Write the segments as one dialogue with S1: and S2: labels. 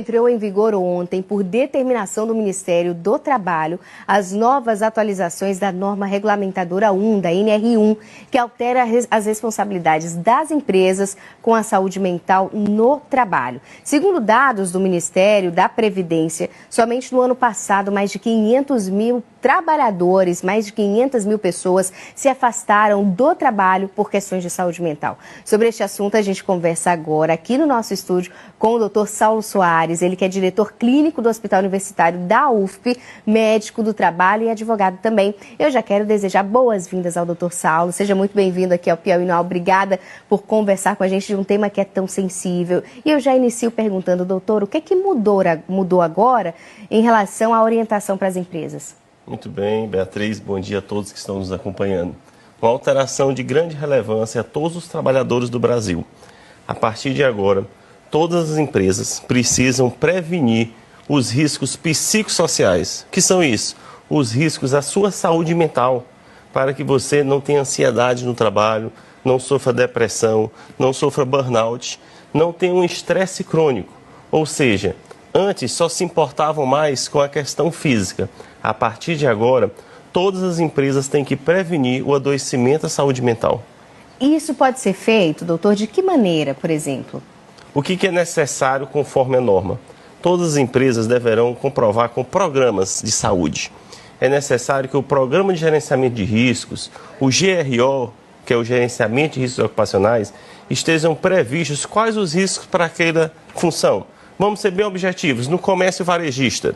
S1: Entrou em vigor ontem, por determinação do Ministério do Trabalho, as novas atualizações da norma regulamentadora 1, da NR1, que altera as responsabilidades das empresas com a saúde mental no trabalho. Segundo dados do Ministério da Previdência, somente no ano passado, mais de 500 mil trabalhadores, mais de 500 mil pessoas se afastaram do trabalho por questões de saúde mental. Sobre este assunto, a gente conversa agora aqui no nosso estúdio com o Dr. Saulo Soares, ele que é diretor clínico do Hospital Universitário da UFP, médico do trabalho e advogado também. Eu já quero desejar boas-vindas ao Dr. Saulo. Seja muito bem-vindo aqui ao Piauí Now. Obrigada por conversar com a gente de um tema que é tão sensível. E eu já inicio perguntando, doutor, o que é que mudou agora em relação à orientação para as empresas?
S2: Muito bem, Beatriz, bom dia a todos que estão nos acompanhando. Uma alteração de grande relevância a todos os trabalhadores do Brasil. A partir de agora, todas as empresas precisam prevenir os riscos psicossociais. O que são isso? Os riscos à sua saúde mental, para que você não tenha ansiedade no trabalho, não sofra depressão, não sofra burnout, não tenha um estresse crônico. Ou seja, antes só se importavam mais com a questão física. A partir de agora, todas as empresas têm que prevenir o adoecimento à saúde mental.
S1: E isso pode ser feito, doutor, de que maneira, por exemplo?
S2: O que é necessário conforme a norma? Todas as empresas deverão comprovar com programas de saúde. É necessário que o Programa de Gerenciamento de Riscos, o GRO, que é o Gerenciamento de Riscos Ocupacionais, estejam previstos quais os riscos para aquela função. Vamos ser bem objetivos, no comércio varejista.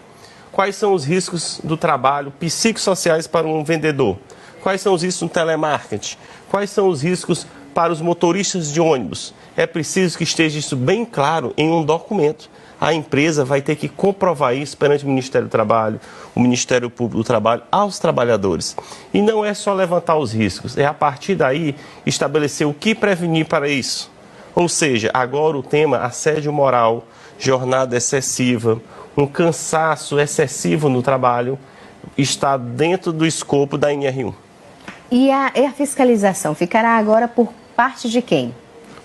S2: Quais são os riscos do trabalho psicossociais para um vendedor? Quais são os riscos no telemarketing? Quais são os riscos para os motoristas de ônibus? É preciso que esteja isso bem claro em um documento. A empresa vai ter que comprovar isso perante o Ministério do Trabalho, o Ministério Público do Trabalho, aos trabalhadores. E não é só levantar os riscos, é a partir daí estabelecer o que prevenir para isso. Ou seja, agora o tema assédio moral, jornada excessiva, um cansaço excessivo no trabalho está dentro do escopo da NR1.
S1: E a fiscalização ficará agora por parte de quem?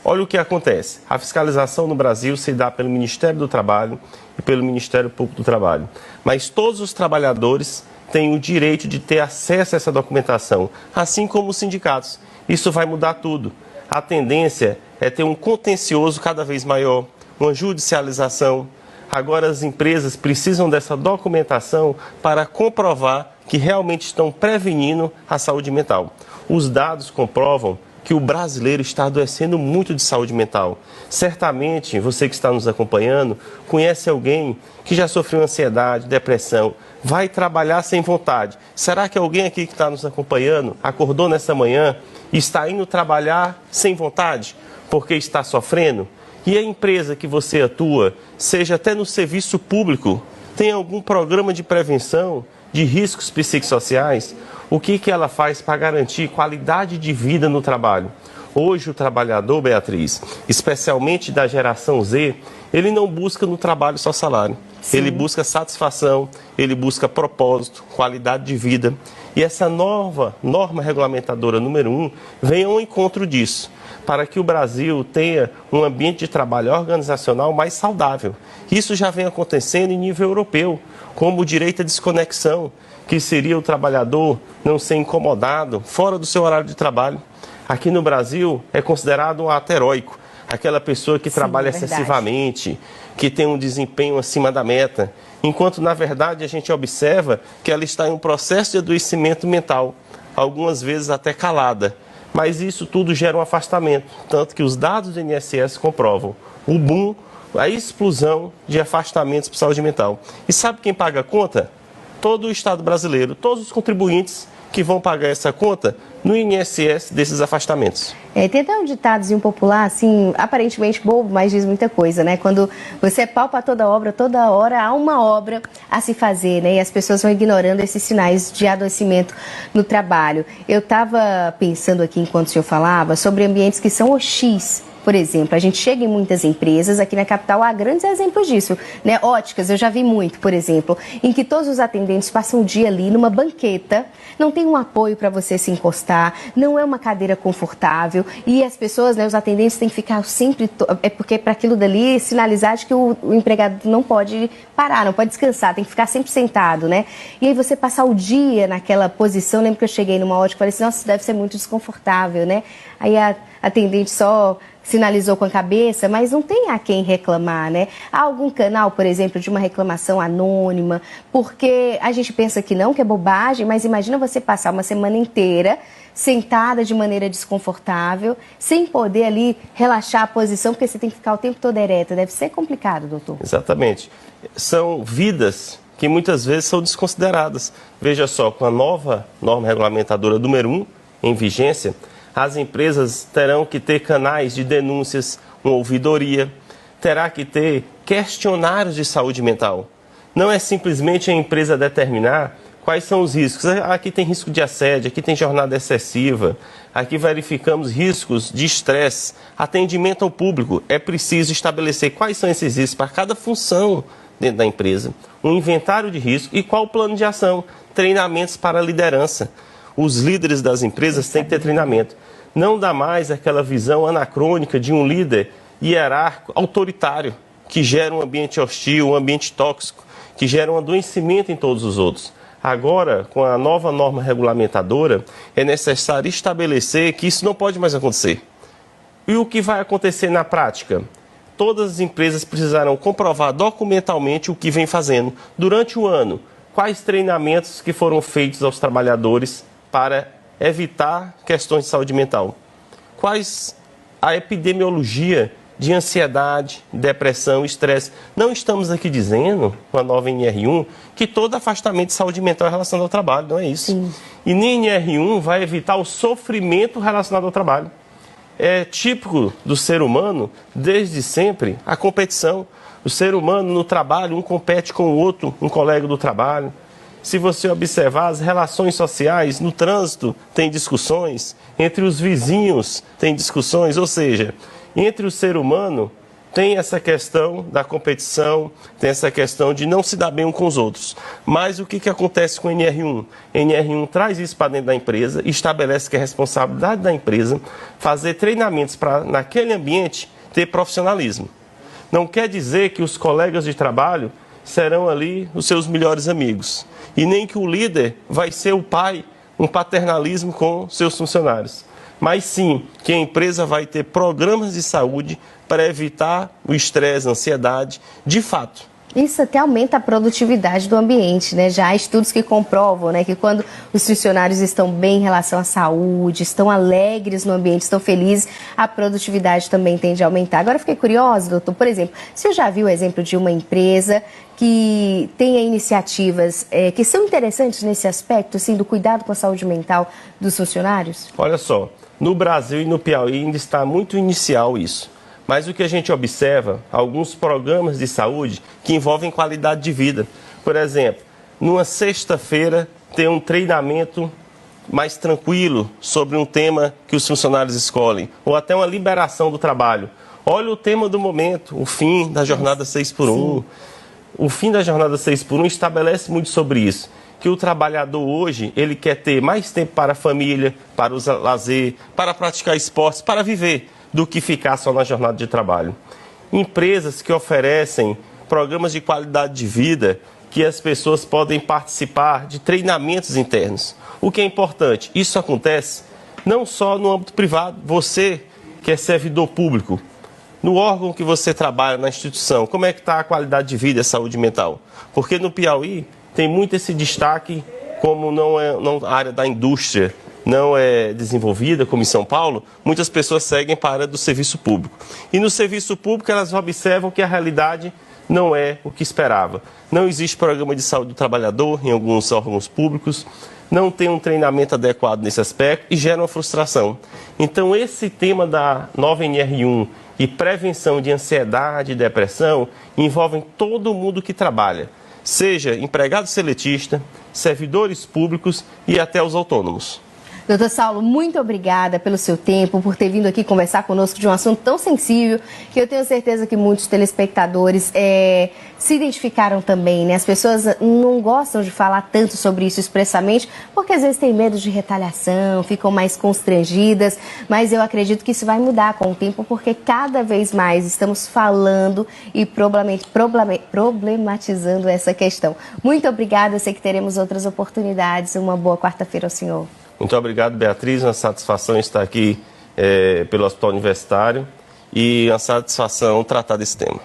S2: Olha o que acontece. A fiscalização no Brasil se dá pelo Ministério do Trabalho e pelo Ministério Público do Trabalho. Mas todos os trabalhadores têm o direito de ter acesso a essa documentação, assim como os sindicatos. Isso vai mudar tudo. A tendência é ter um contencioso cada vez maior, uma judicialização. Agora as empresas precisam dessa documentação para comprovar que realmente estão prevenindo a saúde mental. Os dados comprovam que o brasileiro está adoecendo muito de saúde mental. Certamente, você que está nos acompanhando, conhece alguém que já sofreu ansiedade, depressão, vai trabalhar sem vontade. Será que alguém aqui que está nos acompanhando acordou nessa manhã e está indo trabalhar sem vontade porque está sofrendo? E a empresa que você atua, seja até no serviço público, tem algum programa de prevenção de riscos psicossociais? O que ela faz para garantir qualidade de vida no trabalho? Hoje o trabalhador, Beatriz, especialmente da geração Z, ele não busca no trabalho só salário. Sim. Ele busca satisfação, ele busca propósito, qualidade de vida. E essa nova norma regulamentadora número 1 vem ao encontro disso, para que o Brasil tenha um ambiente de trabalho organizacional mais saudável. Isso já vem acontecendo em nível europeu, como o direito à desconexão, que seria o trabalhador não ser incomodado fora do seu horário de trabalho. Aqui no Brasil é considerado um ato heróico, aquela pessoa que trabalha excessivamente, que tem um desempenho acima da meta, enquanto na verdade a gente observa que ela está em um processo de adoecimento mental, algumas vezes até calada. Mas isso tudo gera um afastamento, tanto que os dados do INSS comprovam o boom, a explosão de afastamentos por saúde mental. E sabe quem paga a conta? Todo o Estado brasileiro, todos os contribuintes que vão pagar essa conta no INSS desses afastamentos.
S1: Tem até um ditadozinho popular, assim, aparentemente bobo, mas diz muita coisa, né? Quando você palpa toda obra, toda hora há uma obra a se fazer, né? E as pessoas vão ignorando esses sinais de adoecimento no trabalho. Eu estava pensando aqui, enquanto o senhor falava, sobre ambientes que são hostis. Por exemplo, a gente chega em muitas empresas, aqui na capital há grandes exemplos disso, né? Óticas, eu já vi muito, por exemplo, em que todos os atendentes passam o dia ali numa banqueta, não tem um apoio para você se encostar, não é uma cadeira confortável e as pessoas, né, os atendentes têm que ficar sempre, porque para aquilo dali sinalizar de que o empregado não pode parar, não pode descansar, tem que ficar sempre sentado, né? E aí você passar o dia naquela posição, lembro que eu cheguei numa ótica e falei assim, nossa, isso deve ser muito desconfortável, né? Aí a atendente só sinalizou com a cabeça, mas não tem a quem reclamar, né? Há algum canal, por exemplo, de uma reclamação anônima, porque a gente pensa que não, que é bobagem, mas imagina você passar uma semana inteira sentada de maneira desconfortável, sem poder ali relaxar a posição, porque você tem que ficar o tempo todo ereta. Deve ser complicado, doutor.
S2: Exatamente. São vidas que muitas vezes são desconsideradas. Veja só, com a nova norma regulamentadora número 1 em vigência, as empresas terão que ter canais de denúncias, uma ouvidoria, terá que ter questionários de saúde mental. Não é simplesmente a empresa determinar quais são os riscos. Aqui tem risco de assédio, aqui tem jornada excessiva, aqui verificamos riscos de estresse, atendimento ao público. É preciso estabelecer quais são esses riscos para cada função dentro da empresa, um inventário de risco e qual o plano de ação, treinamentos para a liderança. Os líderes das empresas têm que ter treinamento. Não dá mais aquela visão anacrônica de um líder hierárquico, autoritário, que gera um ambiente hostil, um ambiente tóxico, que gera um adoecimento em todos os outros. Agora, com a nova norma regulamentadora, é necessário estabelecer que isso não pode mais acontecer. E o que vai acontecer na prática? Todas as empresas precisarão comprovar documentalmente o que vem fazendo. Durante o ano, quais treinamentos que foram feitos aos trabalhadores para evitar questões de saúde mental? Quais a epidemiologia de ansiedade, depressão, estresse? Não estamos aqui dizendo, com a nova NR1, que todo afastamento de saúde mental é relacionado ao trabalho, não é isso. Sim. E nem NR1 vai evitar o sofrimento relacionado ao trabalho. É típico do ser humano, desde sempre, a competição. O ser humano no trabalho, um compete com o outro, um colega do trabalho. Se você observar as relações sociais, no trânsito tem discussões, entre os vizinhos tem discussões, ou seja, entre o ser humano tem essa questão da competição, tem essa questão de não se dar bem um com os outros. Mas o que acontece com o NR1? NR1 traz isso para dentro da empresa, estabelece que é responsabilidade da empresa fazer treinamentos para, naquele ambiente, ter profissionalismo. Não quer dizer que os colegas de trabalho serão ali os seus melhores amigos. E nem que o líder vai ser o pai, um paternalismo com seus funcionários. Mas sim, que a empresa vai ter programas de saúde para evitar o estresse, a ansiedade, de fato.
S1: Isso até aumenta a produtividade do ambiente, né? Já há estudos que comprovam, né, que quando os funcionários estão bem em relação à saúde, estão alegres no ambiente, estão felizes, a produtividade também tende a aumentar. Agora eu fiquei curiosa, doutor, por exemplo, você já viu o exemplo de uma empresa que tenha iniciativas que são interessantes nesse aspecto, assim, do cuidado com a saúde mental dos funcionários?
S2: Olha só, no Brasil e no Piauí ainda está muito inicial isso. Mas o que a gente observa, alguns programas de saúde que envolvem qualidade de vida. Por exemplo, numa sexta-feira tem um treinamento mais tranquilo sobre um tema que os funcionários escolhem, ou até uma liberação do trabalho. Olha o tema do momento, o fim da jornada 6x1. O fim da jornada 6x1 estabelece muito sobre isso. Que o trabalhador hoje, ele quer ter mais tempo para a família, para o lazer, para praticar esportes, para viver, do que ficar só na jornada de trabalho. Empresas que oferecem programas de qualidade de vida, que as pessoas podem participar de treinamentos internos. O que é importante, isso acontece não só no âmbito privado, você que é servidor público, no órgão que você trabalha, na instituição, como é que está a qualidade de vida e a saúde mental? Porque no Piauí tem muito esse destaque, como a área da indústria não é desenvolvida, como em São Paulo, muitas pessoas seguem para a área do serviço público. E no serviço público elas observam que a realidade não é o que esperava. Não existe programa de saúde do trabalhador em alguns órgãos públicos, não tem um treinamento adequado nesse aspecto e gera uma frustração. Então esse tema da nova NR1 e prevenção de ansiedade e depressão envolvem todo mundo que trabalha, seja empregado seletista, servidores públicos e até os autônomos.
S1: Doutor Saulo, muito obrigada pelo seu tempo, por ter vindo aqui conversar conosco de um assunto tão sensível, que eu tenho certeza que muitos telespectadores se identificaram também, né? As pessoas não gostam de falar tanto sobre isso expressamente, porque às vezes têm medo de retaliação, ficam mais constrangidas, mas eu acredito que isso vai mudar com o tempo, porque cada vez mais estamos falando e problematizando essa questão. Muito obrigada, sei que teremos outras oportunidades. Uma boa quarta-feira ao senhor.
S2: Muito obrigado, Beatriz. Uma satisfação estar aqui pelo Hospital Universitário e uma satisfação tratar desse tema.